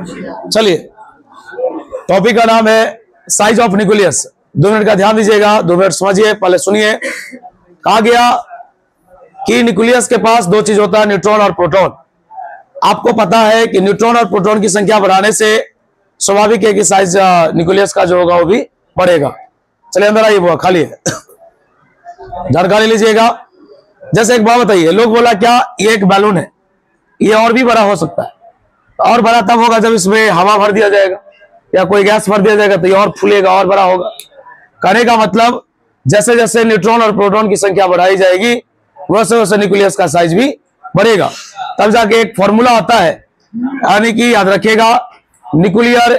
चलिए, टॉपिक का नाम है साइज ऑफ न्यूक्लियस। 2 मिनट का ध्यान दीजिएगा, 2 मिनट समझिए, पहले सुनिए। कहा गया कि न्यूक्लियस के पास 2 चीज होता है, न्यूट्रॉन और प्रोटॉन। आपको पता है कि न्यूट्रॉन और प्रोटॉन की संख्या बढ़ाने से स्वाभाविक है कि साइज न्यूक्लियस का जो होगा वो भी बढ़ेगा। चलिए अंदर आइए, वो खाली है, जानकारी लीजिएगा। जैसे एक बात बताइए, लोग बोला क्या ये एक बैलून है, ये और भी बड़ा हो सकता है। और बड़ा तब होगा जब इसमें हवा भर दिया जाएगा या कोई गैस भर दिया जाएगा, तो ये और फूलेगा और बड़ा होगा। कहने का मतलब जैसे जैसे न्यूट्रॉन और प्रोटॉन की संख्या बढ़ाई जाएगी वैसे वैसे न्यूक्लियस का साइज भी बढ़ेगा। तब जाके एक फॉर्मूला आता है, यानी कि याद रखिएगा, न्यूक्लियर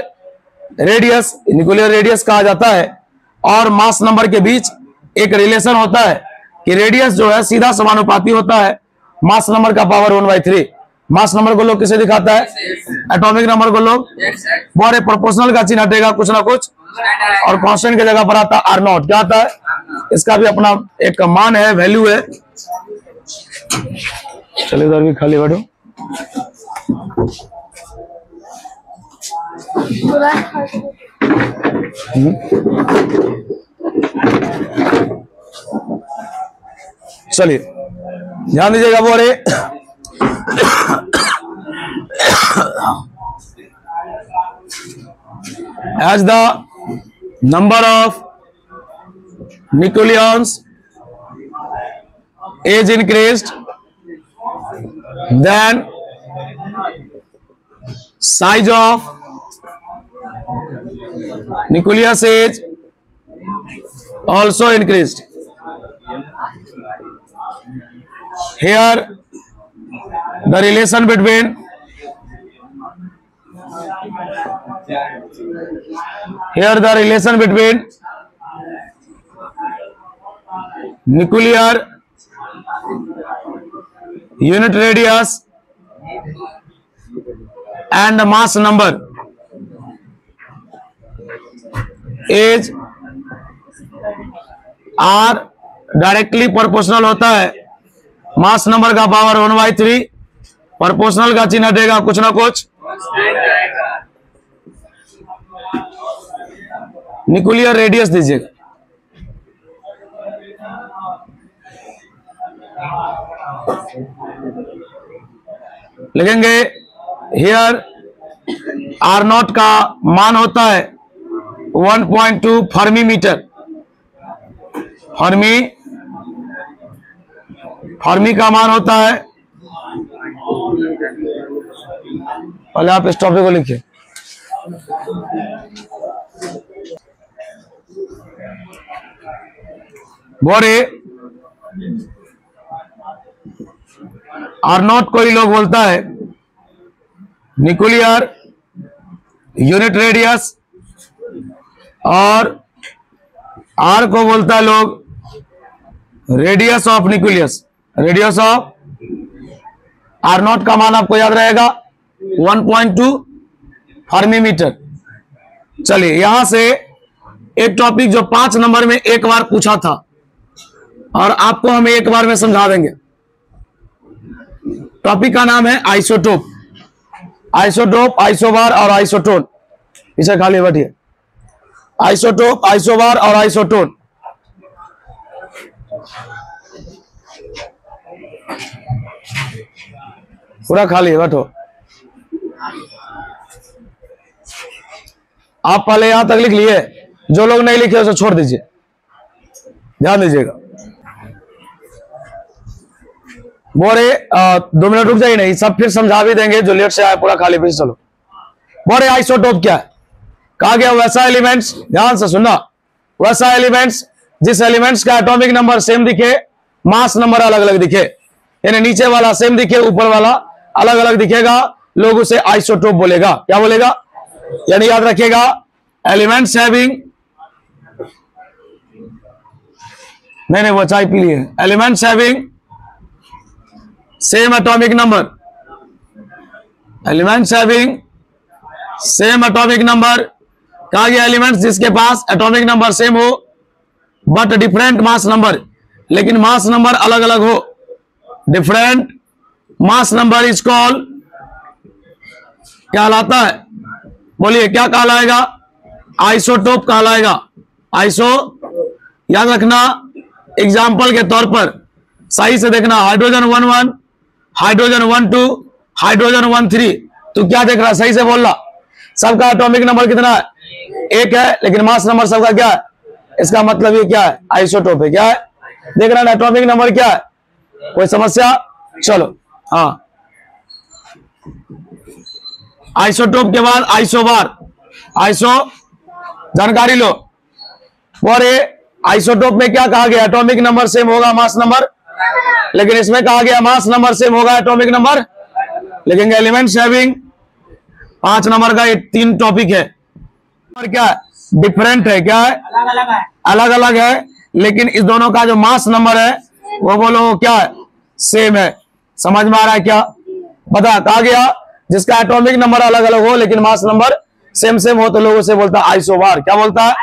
रेडियस कहा जाता है और मास नंबर के बीच एक रिलेशन होता है कि रेडियस जो है सीधा समानुपाती होता है मास नंबर का पावर 1/3। मास नंबर को लोग किसे दिखाता है? एटॉमिक नंबर को लोग बड़े प्रोपोर्शनल का चिन्ह हटेगा कुछ ना कुछ, और कांस्टेंट की जगह पर आता है R0। क्या आता है? इसका भी अपना एक मान है, वैल्यू है। चलिए उधर भी खाली बैठो। चलिए ध्यान दीजिएगा। वो अरे as the number of nucleons is increased, then size of nucleus is also increased. Here the relation between nuclear unit radius and the mass number is R directly proportional होता है मास नंबर का power 1/3। Proportional का चिन्ह देगा कुछ ना कुछ। Nuclear radius दीजिएगा। लिखेंगे हियर R0 का मान होता है 1.2 फर्मी मीटर। फर्मी का मान होता है, पहले आप इस टॉपिक को लिखिए। बोरे R0 को ही लोग बोलता है न्यूक्लियर यूनिट रेडियस, और R को बोलता है लोग radius of nucleus. Radius of R0 का मान आपको याद रहेगा 1.2 फर्मी मीटर। चलिए यहां से एक टॉपिक जो 5 नंबर में एक बार पूछा था और आपको हम एक बार में समझा देंगे। टॉपिक का नाम है आइसोटोप। आइसोटोप, आइसोबार और आइसोटोन। पीछे खाली बैठिए। आइसोटोप, आइसोबार और आइसोटोन। पूरा खाली है, बैठो। आप पहले यहां तक लिख लिए, जो लोग नहीं लिखे उसे छोड़ दीजिए। ध्यान दीजिएगा। बोरे 2 मिनट रुक जाइए, नहीं सब फिर समझा भी देंगे जो लेट से आए। पूरा खाली फिर चलो। बोरे आइसोटोप क्या है? कहा गया वैसा एलिमेंट्स, ध्यान से सुनना, वैसा एलिमेंट्स जिस एलिमेंट्स का एटॉमिक नंबर सेम दिखे, मास नंबर अलग अलग दिखे। यानी नीचे वाला सेम दिखे, ऊपर वाला अलग अलग दिखेगा, लोग उसे आइसोटोप बोलेगा। क्या बोलेगा? यानी याद रखिएगा, एलिमेंट्स हैविंग, नहीं वो चाय पी लिए। Elements having same atomic number, elements having same atomic number. कहा गया एलिमेंट्स जिसके पास एटॉमिक नंबर सेम हो बट डिफरेंट मास नंबर, लेकिन मास नंबर अलग अलग हो। Different mass number is called, क्या कहलाता है? बोलिए क्या कहलाएगा? आइसोटोप कहलाएगा। आइसो याद रखना, एग्जाम्पल के तौर पर सही से देखना। Hydrogen 1 1, hydrogen 1 2, hydrogen 1 3। तू क्या देख रहा है? सही से बोल रहा। सबका एटॉमिक नंबर कितना है? 1 है, लेकिन मास नंबर सबका क्या है? इसका मतलब ये क्या है? आइसोटोप है। क्या है? देख रहा है एटॉमिक नंबर क्या है? कोई समस्या? चलो हाँ, आइसोटोप के बाद आइसोबार। आइसो जानकारी लो। और ये आइसोटोप में क्या कहा गया? एटॉमिक नंबर सेम होगा, मास नंबर, लेकिन इसमें कहा गया मास नंबर सेम होगा, एटॉमिक नंबर। लेकिन एलिमेंट्स हैविंग 5 नंबर का ये 3 टॉपिक है। और क्या है? डिफरेंट है। क्या है? अलग अलग है, लेकिन इस दोनों का जो मास नंबर है वो बोलो क्या है? सेम है। समझ में आ रहा है क्या? बता, कहा गया जिसका एटॉमिक नंबर अलग अलग हो लेकिन मास नंबर सेम सेम हो तो लोगों से बोलता है आइसोबार। क्या बोलता है?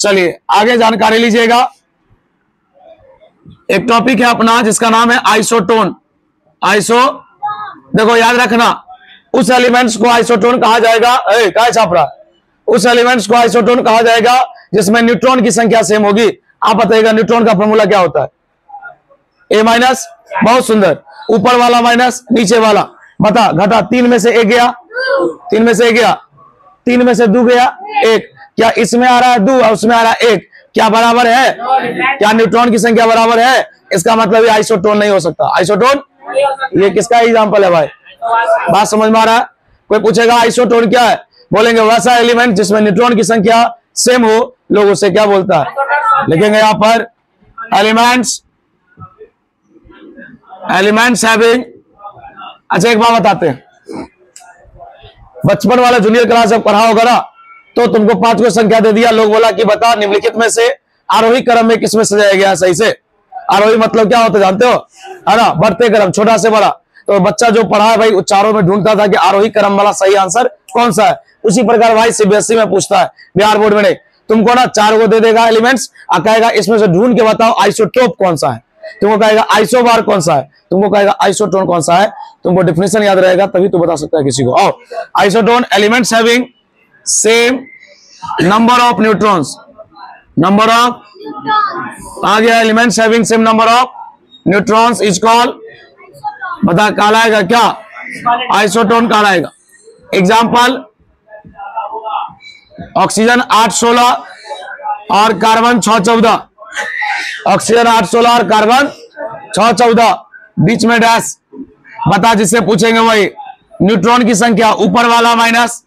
चलिए आगे जानकारी लीजिएगा। एक टॉपिक है अपना जिसका नाम है आइसोटोन। आइसो, देखो याद रखना, उस एलिमेंट्स को आइसोटोन कहा जाएगा। क्या छाप रहा? उस एलिमेंट्स को आइसोटोन कहा जाएगा जिसमें न्यूट्रॉन की संख्या सेम होगी। आप बताइएगा न्यूट्रॉन का फॉर्मूला क्या होता है? A minus. बहुत सुंदर। ऊपर वाला माइनस नीचे वाला। बता, घटा। 3 में से 1 गया, 3 में से 1 गया, 3 में से 2 गया 1। क्या इसमें आ रहा है 2 और उसमें आ रहा है 1? क्या बराबर है? क्या न्यूट्रॉन की संख्या बराबर है? इसका मतलब ये आइसोटोन नहीं हो सकता। आइसोटोन ये किसका एग्जांपल है भाई? बात समझ में आ रहा है? कोई पूछेगा आइसोटोन क्या है, बोलेंगे वैसा एलिमेंट जिसमें न्यूट्रॉन की संख्या सेम हो। लोग उसे क्या बोलता है? लिखेंगे यहां पर एलिमेंट्स हैविंग। अच्छा एक बात बताते हैं, बचपन वाला जूनियर क्लास जब पढ़ा होगा ना तो तुमको 5 को संख्या दे दिया, लोग बोला कि बता निम्नलिखित में से आरोही क्रम में किसमें सजाया गया? सही से आरोही मतलब क्या होता है जानते हो? है ना, बढ़ते क्रम, छोटा से बड़ा। तो बच्चा जो पढ़ा है भाई उन चारों में ढूंढता था कि आरोही क्रम वाला सही आंसर कौन सा है। उसी प्रकार भाई सीबीएसई में पूछता है, बिहार बोर्ड में नहीं। तुमको ना 4 को दे देगा एलिमेंट्स और कहेगा इसमें से ढूंढ के बताओ आइसोटोप कौन सा है। तुमको कहेगा आइसोबार कौन सा है, तुमको कहेगा आइसोटोन कौन सा है। तुमको डिफिनेशन याद रहेगा तभी तो बता सकता है किसी को। आओ, isotone elements having same number of neutrons. Number of आ गया, elements having same number of neutrons is called, बता कहलाएगा क्या? आइसोटोन कहलाएगा। एग्जाम्पल, ऑक्सीजन 8-16 और कार्बन 6-14। ऑक्सीजन 8-16 और कार्बन 6-14, बीच में डैश। बता, जिससे पूछेंगे वही। न्यूट्रॉन की संख्या ऊपर वाला माइनस,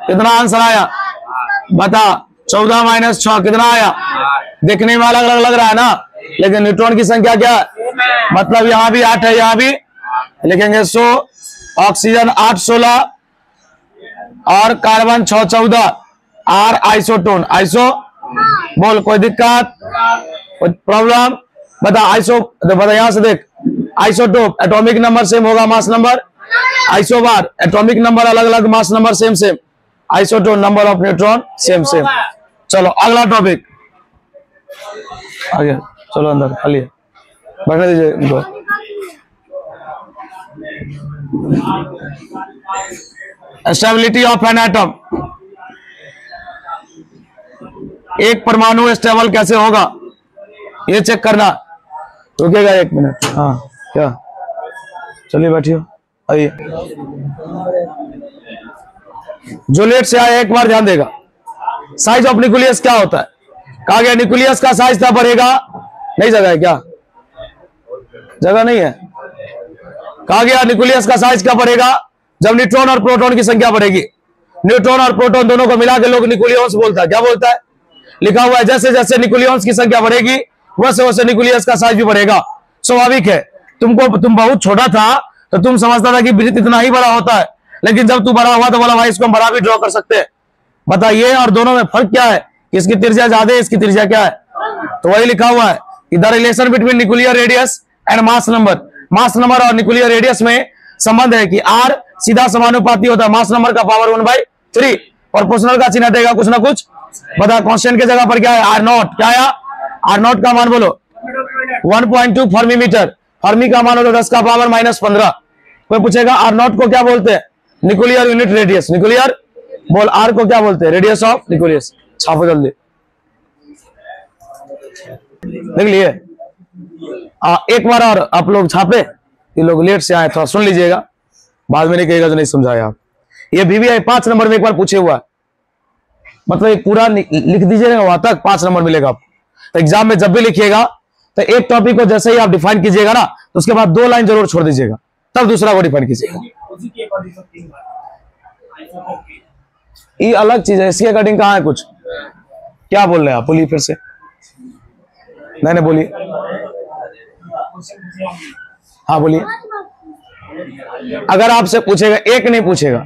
कितना आंसर आया? बता, 14 माइनस 6 कितना आया? देखने में अलग अलग लग रहा है ना, लेकिन न्यूट्रॉन की संख्या क्या है? मतलब यहां भी 8 है, यहां भी लिखेंगे। सो ऑक्सीजन 8-16 और कार्बन 6-14 आर आइसोटोन। आइसो बोल, कोई दिक्कत, कोई प्रॉब्लम? बता आइसो, बता यहां से देख। आइसोटोप एटॉमिक नंबर सेम होगा, mass number. Isobar atomic number अलग अलग, mass number same same. Isotone number of neutron same same. चलो अगला टॉपिक आगे, चलो अंदर खाली बैठने दीजिए इनको। Stability of an atom. एक परमाणु स्टेबल कैसे होगा ये चेक करना। रुकेगा 1 मिनट। हाँ क्या, चलिए बैठिए, आइए। जो लेट से आया एक बार ध्यान देगा। साइज ऑफ न्यूक्लियस क्या होता है? कहा गया न्यूक्लियस का साइज क्या बढ़ेगा? नहीं जगह है क्या? जगह नहीं है। कहा गया न्यूक्लियस का साइज क्या बढ़ेगा? जब न्यूट्रॉन और प्रोटॉन की संख्या बढ़ेगी। न्यूट्रॉन और प्रोटॉन दोनों को मिला के लोग न्यूक्लियस बोलता है। क्या बोलता है? लिखा हुआ है जैसे जैसे न्यूक्लियस की संख्या बढ़ेगी वैसे वैसे न्यूक्लियस का साइज भी बढ़ेगा। स्वाभाविक है। तुम बहुत छोटा था तो तुम समझता था कि वृत्त इतना ही बड़ा होता है, लेकिन जब तू बड़ा हुआ तो बोला भाई इसको हम बड़ा भी ड्रॉ कर सकते हैं। बताइए, और दोनों में फर्क क्या है? इसकी त्रिज्या ज्यादा है, इसकी त्रिज्या क्या है? तो वही लिखा हुआ है कि the relation between nuclear radius and mass number. Mass number और न्यूक्लियर रेडियस में संबंध है कि आर सीधा समानुपाती होता है मास नंबर का पावर 1/3। प्रोपोर्शनल का चिन्ह देगा कुछ ना कुछ। बता, कांस्टेंट की जगह पर क्या है? R naught. क्या आया? आर नॉट का मान बोलो 1.2 फर्मी मीटर। फर्मी का मान होता है 10 का पावर -15। कोई पूछेगा आर नॉट को क्या बोलते हैं? Nuclear unit radius. न्यूक्लियर बोल आर को क्या बोलते हैं? Radius of nucleus. छापो जल्दी, देख लिए। एक बार और आप लोग छापे, ये लोग लेट से आए, थोड़ा सुन लीजिएगा, बाद में नहीं कहेगा तो नहीं समझाया आप। ये VVI 5 नंबर में एक बार पूछे हुआ है, मतलब एक पूरा लिख दीजिएगा, वहां तक 5 नंबर मिलेगा आपको। तो एग्जाम में जब भी लिखिएगा तो एक टॉपिक को जैसे ही आप डिफाइन कीजिएगा ना, तो उसके बाद 2 लाइन जरूर छोड़ दीजिएगा, तब दूसरा को डिफाइन कीजिएगा। ये अलग चीज है, इसके अकॉर्डिंग कहाँ है कुछ? क्या बोल रहे हैं आप? बोलिए फिर से। नहीं बोलिए, हाँ बोलिए। अगर आपसे पूछेगा, एक नहीं पूछेगा,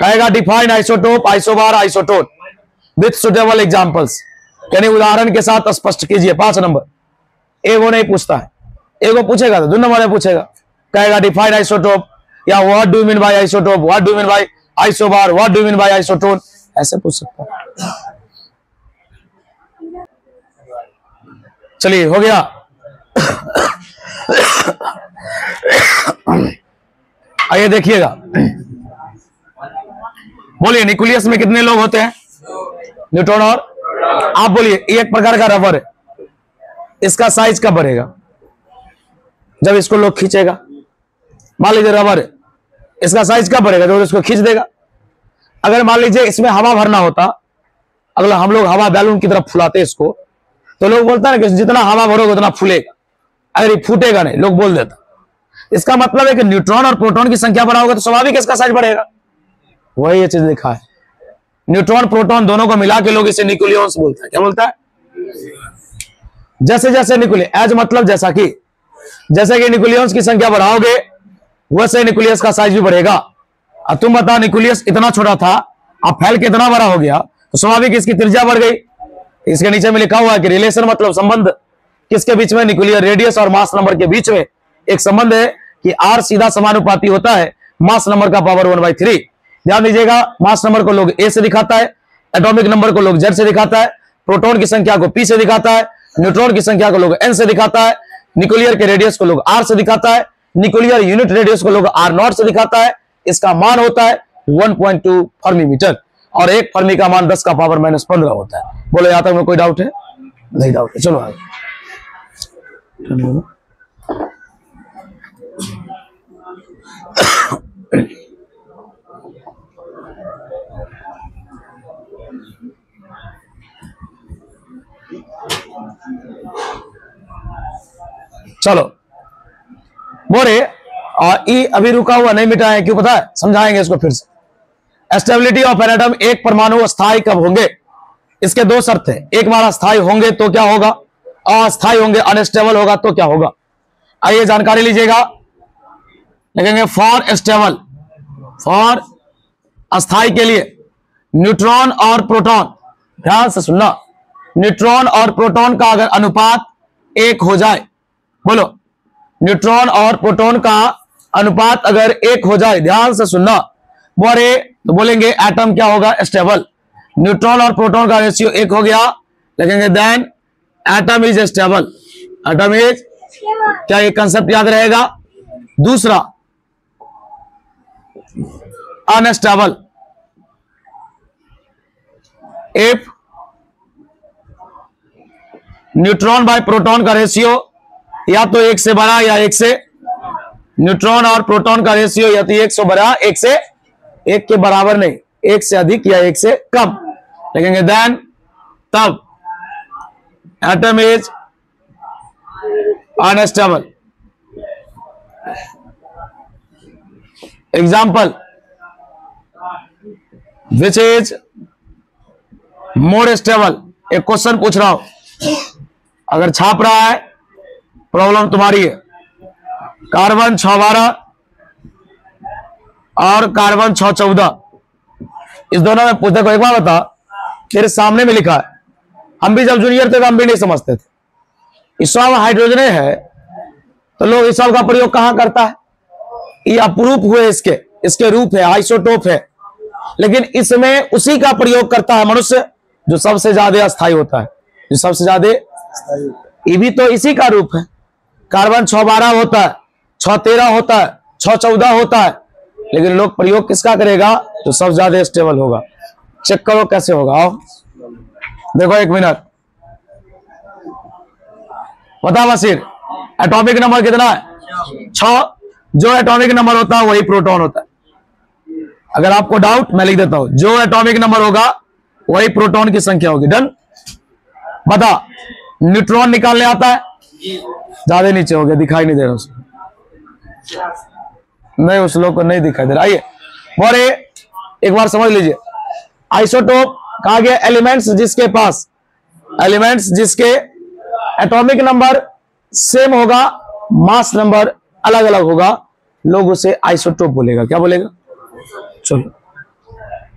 कहेगा define isotope, isobar, isotone with suitable examples, यानी उदाहरण के साथ स्पष्ट कीजिए। 5 नंबर। वो नहीं पूछता है, एगो पूछेगा तो 2 नंबर में पूछेगा, कहेगा डिफाइन आइसोटोप, या what do you mean by isotope, what do you mean by isobar, what do you mean by isotone, ऐसे पूछ सकता है। चलिए, हो गया। आइए देखिएगा, बोलिए न्यूक्लियस में कितने लोग होते हैं? न्यूट्रॉन और, आप बोलिए। एक प्रकार का रबर है, इसका साइज कब बढ़ेगा? जब इसको लोग खींचेगा। मान लीजिए रबर है, इसका साइज कब बढ़ेगा? जब इसको खींच देगा। अगर मान लीजिए इसमें हवा भरना होता, अगला हम लोग हवा बैलून की तरफ फुलाते इसको, तो लोग बोलता है कि जितना हवा भरोगे उतना फूलेगा, अगर ये फूटेगा नहीं, लोग बोल देता। इसका मतलब है कि न्यूट्रॉन और प्रोटॉन की संख्या बढ़ाओगे तो स्वाभाविक इसका साइज बढ़ेगा। वही ये चीज लिखा है, न्यूट्रॉन प्रोटॉन दोनों को मिला के लोग इसे न्यूक्लियस बोलता है। क्या बोलता है? जैसे जैसे न्यूक्लियस, एज मतलब जैसा कि, जैसे कि न्यूक्लियस की संख्या बढ़ाओगे वैसे न्यूक्लियस का साइज भी बढ़ेगा। अब तुम बताओ, न्यूक्लियस इतना छोटा था, अब फैल के इतना बड़ा हो गया, तो स्वाभाविक इसकी त्रिज्या बढ़ गई। इसके नीचे में लिखा हुआ है कि रिलेशन मतलब संबंध, किसके बीच में? न्यूक्लियर रेडियस और मास नंबर के बीच में एक संबंध है कि R सीधा समानुपाती होता है मास नंबर का पावर 1/3। ध्यान दीजिएगा, मास नंबर को लोग A से दिखाता है, एटॉमिक नंबर को लोग Z से दिखाता है, प्रोटॉन की संख्या को P से दिखाता है, न्यूट्रॉन की संख्या को लोग N से दिखाता है, न्यूक्लियर के रेडियस को लोग R से दिखाता है, न्यूक्लियर यूनिट रेडियस को लोग R0 से दिखाता है। इसका मान होता है 1.2 फर्मी मीटर, और एक फर्मी का मान 10 का पावर -15 होता है। बोलो, यहां तक में कोई डाउट है? नहीं डाउट है, चलो आगे। चलो बोले, ई अभी रुका हुआ नहीं मिटा है, क्यों पता है? समझाएंगे इसको फिर से। स्टेबिलिटी ऑफ एन एटम, एक परमाणु स्थायी कब होंगे? इसके 2 शर्त है। एक बार स्थायी होंगे तो क्या होगा, अस्थायी होंगे, अनस्टेबल होगा तो क्या होगा? आइए जानकारी लीजिएगा, लिखेंगे फॉर स्टेबल, फॉर अस्थायी के लिए न्यूट्रॉन और प्रोटॉन, ध्यान से सुनना, न्यूट्रॉन और प्रोटॉन का अगर अनुपात 1 हो जाए, बोलो न्यूट्रॉन और प्रोटॉन का अनुपात अगर 1 हो जाए, ध्यान से सुनना, बोले तो बोलेंगे एटम क्या होगा? स्टेबल। न्यूट्रॉन और प्रोटॉन का रेशियो 1 हो गया, लिखेंगे then atom is stable. Atom is, क्या ये कंसेप्ट याद रहेगा? दूसरा, unstable, if neutron by proton का रेशियो या तो 1 से बड़ा या 1 से, न्यूट्रॉन और प्रोटॉन का रेशियो या तो 1 से बड़ा, 1 से 1 के बराबर नहीं, 1 से अधिक या 1 से कम, लिखेंगे देन तब atom is unstable. Example, which is more stable. एक क्वेश्चन पूछ रहा हूं, अगर छाप रहा है, प्रॉब्लम तुम्हारी है। कार्बन 612 और कार्बन 614, इस दोनों में पूछते को एक बार बता, तेरे सामने में लिखा है, हम भी जब जूनियर थे तो हम भी नहीं समझते थे, इस सब हाइड्रोजन है तो लोग इस सब का प्रयोग कहां करता है? ये अपरूप हुए, इसके रूप है, आइसोटोप है, लेकिन इसमें उसी का प्रयोग करता है मनुष्य जो सबसे ज्यादा अस्थायी होता है, जो सबसे ज्यादा, ये भी तो इसी का रूप है। कार्बन 612 होता है, 613 होता है, 614 होता है, लेकिन लोग प्रयोग किसका करेगा? जो सबसे ज्यादा स्टेबल होगा। चेक करो कैसे होगा। आओ देखो, 1 मिनट। बता बशीर, एटॉमिक नंबर कितना है? 6। जो एटॉमिक नंबर होता है वही प्रोटॉन होता है। अगर आपको डाउट, मैं लिख देता हूं, जो एटॉमिक नंबर होगा वही प्रोटॉन की संख्या होगी। डन। बता, न्यूट्रॉन निकालने आता है? ज्यादा नीचे हो गया, दिखाई नहीं दे रहा उसको। नहीं, उस लोग को नहीं दिखाई दे रहा। आइए और एक बार समझ लीजिए, आइसोटोप कहा गया एलिमेंट्स जिसके एटॉमिक नंबर सेम होगा, मास नंबर अलग अलग होगा, लोग उसे आइसोटोप बोलेगा। क्या बोलेगा? चलो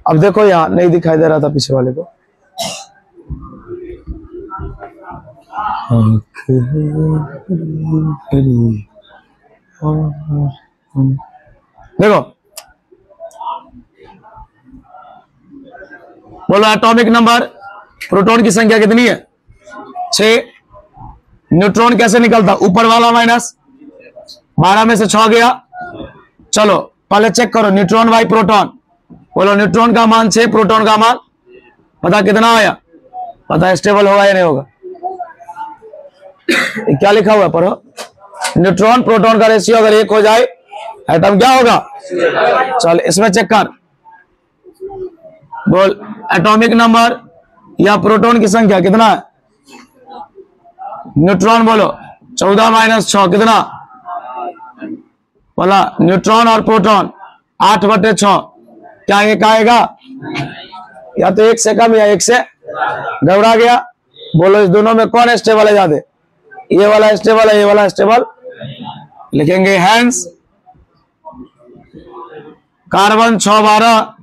अब देखो, यहां नहीं दिखाई दे रहा था पीछे वाले को। देखो, बोलो एटॉमिक नंबर, प्रोटॉन की संख्या कितनी है? 6। न्यूट्रॉन कैसे निकलता? ऊपर वाला माइनस, 12 में से 6 गया। चलो पहले चेक करो, न्यूट्रॉन बाई प्रोटॉन। बोलो न्यूट्रॉन का मान 6, प्रोटॉन का मान पता कितना आया? पता स्टेबल होगा या नहीं होगा? क्या लिखा हुआ है पढ़ो। न्यूट्रॉन प्रोटॉन का रेशियो अगर 1 हो जाए, एटम क्या होगा? चल इसमें चेक कर, बोल एटॉमिक नंबर या प्रोटॉन की संख्या कितना है? न्यूट्रॉन बोलो 14 माइनस 6 कितना? बोला न्यूट्रॉन और प्रोटॉन 8/6। क्या ये आएगा? या तो 1 से कम या 1 से घबरा गया। बोलो इस दोनों में कौन स्टेबल है ज्यादा? ये वाला स्टेबल है, ये वाला स्टेबल। लिखेंगे hence carbon 612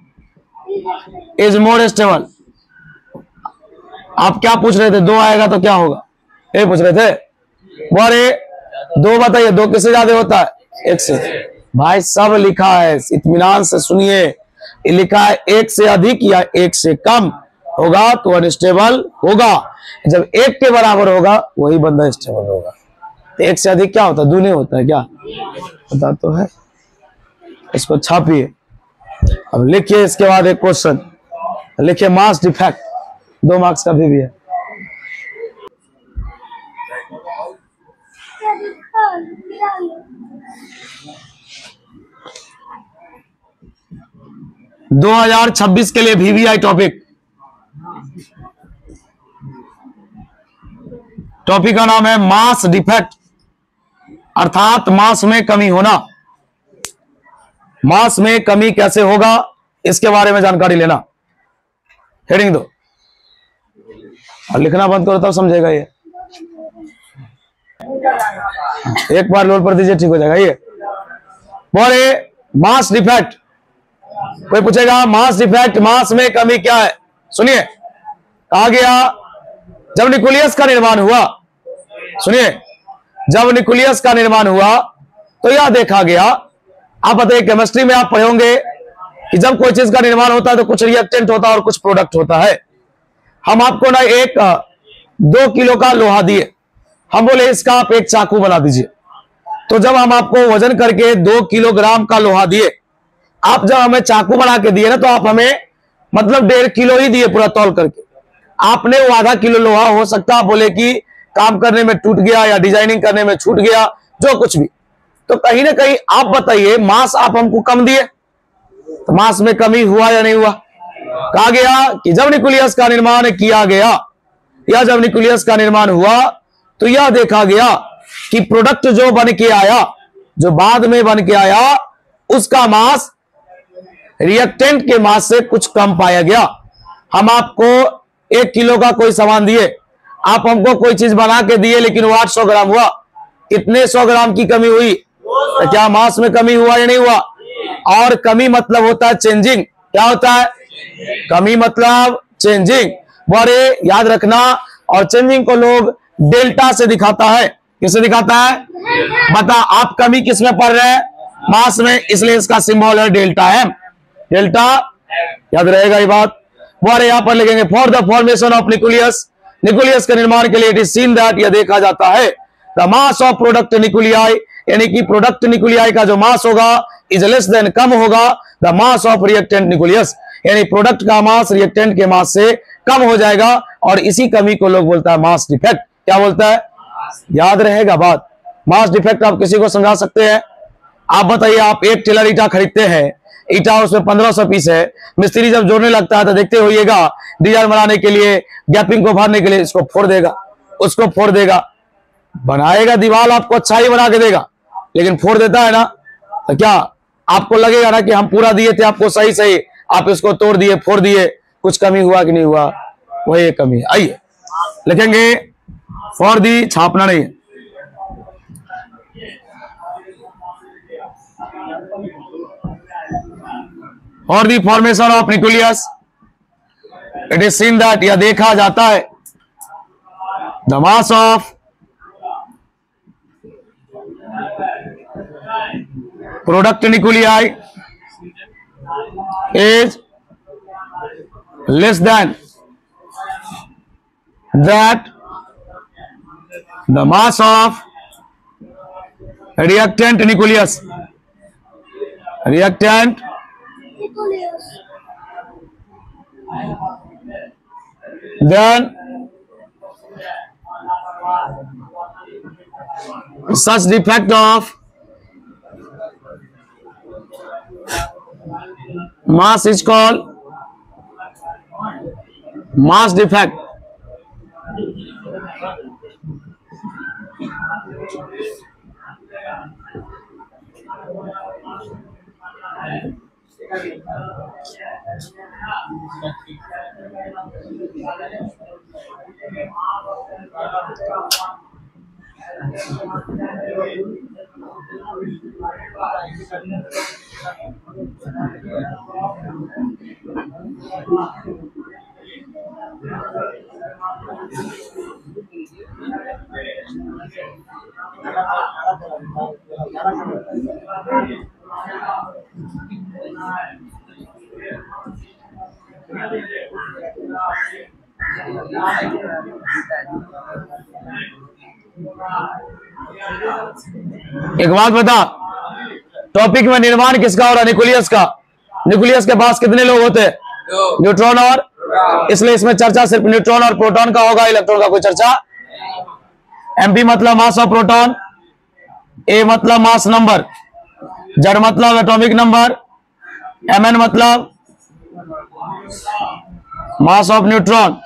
is more stable. आप क्या पूछ रहे थे? 2 आएगा तो क्या होगा, ये पूछ रहे थे। बोले 2 बताइए, 2 किससे ज्यादा होता है? 1 से। भाई सब लिखा है, इत्मीनान से सुनिए। ये लिखा है 1 से अधिक या 1 से कम होगा तो अनस्टेबल होगा। जब 1 के बराबर होगा वही बंदा स्टेबल होगा। तो 1 से अधिक क्या होता है? दूनी होता है। क्या पता तो है? इसको छापिए। अब लिखिए, इसके बाद एक क्वेश्चन लिखिए, मास डिफेक्ट 2 मार्क्स का भी है। – 2026 के लिए VVI टॉपिक का नाम है मास डिफेक्ट, अर्थात मास में कमी होना। मास में कमी कैसे होगा इसके बारे में जानकारी लेना। हेडिंग दो और लिखना बंद करो, तब समझेगा ये। एक बार लोड पर दीजिए, ठीक हो जाएगा ये। बोले मास डिफेक्ट, कोई पूछेगा मास डिफेक्ट, मास में कमी क्या है? सुनिए, कहा गया जब न्यूक्लियस का निर्माण हुआ, सुनिए, जब न्यूक्लियस का निर्माण हुआ तो यह देखा गया, आप बताइए केमिस्ट्री में आप पढ़े होंगे कि जब कोई चीज का निर्माण होता है तो कुछ रिएक्टेंट होता है और कुछ प्रोडक्ट होता है। हम आपको ना 2 किलो का लोहा दिए, हम बोले इसका आप एक चाकू बना दीजिए। तो जब हम आपको वजन करके 2 किलोग्राम का लोहा दिए, आप जब हमें चाकू बना के दिए ना, तो आप हमें मतलब 1.5 किलो ही दिए पूरा तौल करके। आपने वो आधा किलो लोहा, हो सकता है बोले कि काम करने में टूट गया या डिजाइनिंग करने में छूट गया, जो कुछ भी। तो कहीं ना कहीं आप बताइए, मास आप हमको कम दिए, तो मास में कमी हुआ या नहीं हुआ? कहा गया कि जब न्यूक्लियस का निर्माण किया गया या जब न्यूक्लियस का निर्माण हुआ तो यह देखा गया कि प्रोडक्ट जो बन के आया, जो बाद में बन के आया, उसका मास रिएक्टेंट के मास से कुछ कम पाया गया। हम आपको 1 किलो का कोई सामान दिए, आप हमको कोई चीज बना के दिए, लेकिन वो 800 ग्राम हुआ। कितने 100 ग्राम की कमी हुई? तो क्या मास में कमी हुआ या नहीं हुआ? और कमी मतलब होता है चेंजिंग। क्या होता है? कमी मतलब चेंजिंग। बड़े याद रखना, और चेंजिंग को लोग डेल्टा से दिखाता है। किससे दिखाता है? बता, आप कमी किस में पढ़ रहे हैं? मास में, इसलिए इसका सिंबल है डेल्टा एम। डेल्टा याद रहेगा ये बात। बड़े यहां पर लिखेंगे for the formation of nucleus, nucleus के निर्माण के लिए इट इज सीन दैट, यह देखा जाता है the mass of product nuclei, यानी कि प्रोडक्ट न्यूक्लियाई का जो मास होगा इज लेस देन, कम होगा the mass of reactant nucleus, यानी प्रोडक्ट का मास रिएक्टेंट के मास से कम हो जाएगा, और इसी कमी को लोग बोलता है मास डिफेक्ट। क्या बोलता है? याद रहेगा बात। मास डिफेक्ट आप किसी को समझा सकते हैं? आप बताइए, आप एक टेलर ईटा खरीदते हैं, ईटा उसमें 1500 पीस है, मिस्त्री जब जोड़ने लगता है तो देखते होइएगा डिजाइन बनाने के लिए, गैपिंग को भरने के लिए इसको फोड़ देगा, उसको फोड़ देगा, बनाएगा दीवार आपको अच्छा ही बना के देगा, लेकिन फोड़ देता है ना, तो क्या आपको लगेगा ना कि हम पूरा दिए थे आपको सही सही, आप इसको तोड़ दिए, फोड़ दिए, कुछ कमी हुआ कि नहीं हुआ? वही एक कमी है। आइए लिखेंगे फॉर दी, छापना नहीं है, और दी formation of nucleus it is seen that, यह देखा जाता है, the mass of product nuclei is less than that the mass of reactant nucleus, reactant then such defect of mass is called mass defect. एक बात बता, topic में निर्माण किसका हो रहा है? न्यूक्लियस का। न्यूक्लियस के पास कितने लोग होते हैं? न्यूट्रॉन और, इसलिए इसमें चर्चा सिर्फ न्यूट्रॉन और प्रोटॉन का होगा, इलेक्ट्रॉन का कोई चर्चा। एमपी मतलब मास ऑफ प्रोटॉन, ए मतलब मास नंबर, जेड मतलब एटॉमिक नंबर, एमएन मतलब मास ऑफ न्यूट्रॉन।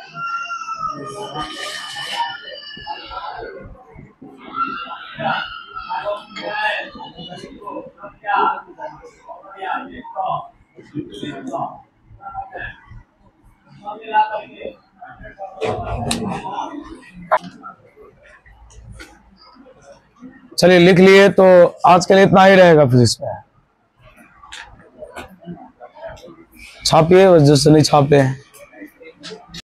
चलिए लिख लिए, तो आज के लिए इतना ही रहेगा फिजिक्स में। छापिए, जिससे नहीं छापते हैं